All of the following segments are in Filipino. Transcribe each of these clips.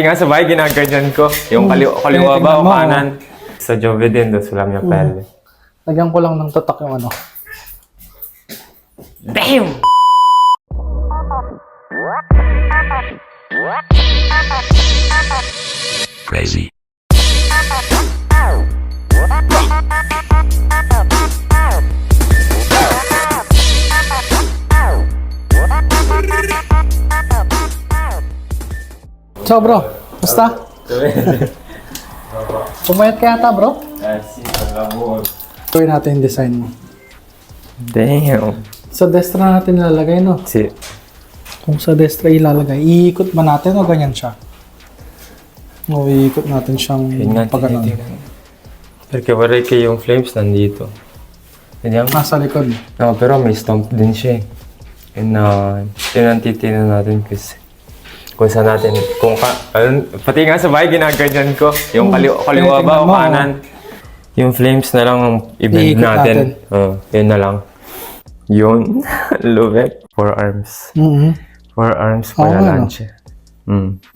Nga sa bahay, ginaganyan ko. Yung kaliwa ba o kanan? Sa Jovedin, doon sulam yung pelle. Lagyan ko lang ng tatak yung ano. Damn! Crazy. So bro, basta? Pumayat ka yata bro? Gawin natin yung design mo. Damn. Sa destra natin ilalagay, no? Si, Kung sa destra ilalagay, iikot ba natin o ganyan siya? O iikot natin siyang yun nga, pagano'n. tinitingnan. Pero waray kayo yung flames nandito. Hindi mo? Nasa likod. No, pero may stomp din siya eh. Yun na, tinantitignan natin kasi kung saan natin, kung pati nga sa bahay, ginaganyan ko. Yung kaliwa ba o Tinitingnan mo, kanan? Yung flames na lang ang i-bend Iikot natin. natin. Yun na lang. Yun, lubek. Forearms. Mm-hmm. Forearms Oo pala nga, lang siya.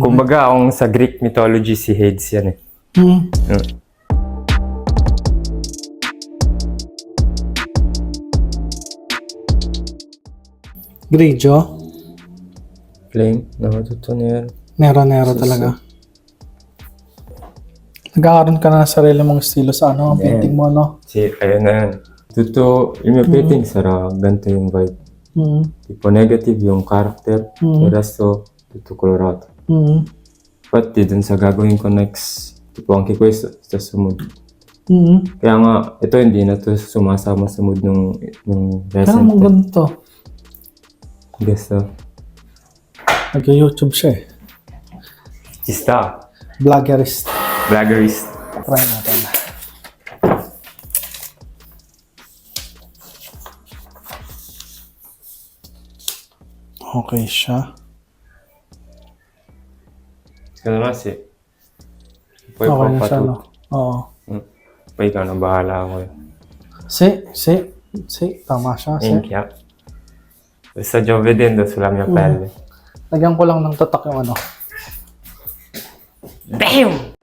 Kumbaga, akong sa Greek mythology, si Hades yan eh. Mm-hmm. Grigio. Flame, namatutunan. Nero talaga. Nagkakaroon ka na ng sarili mong estilo sa ano, painting mo, no? Ayun na yan. Yung painting, sara, ganito yung vibe. Mm-hmm. Tipo negative yung character, yung resto, ito colorado. Mm-hmm. Pati dun sa gagawin ko next, tipo ang kikwest sa mood. Mm-hmm. Kaya nga, ito hindi na to sumasama sa mood nung Kaya recent. mong ganito. Guess so. Nag-YouTube siya eh. Chista. Vloggerist. Vloggerist. Try natin. Okay siya. Ano nga si? Okay na siya, no? Oo. Pa ikaw na bahala ako eh. Tama siya. Thank you. Sa Jovedin, doon sulam yung pelle. Lagyan ko lang ng tatak yung ano. Damn!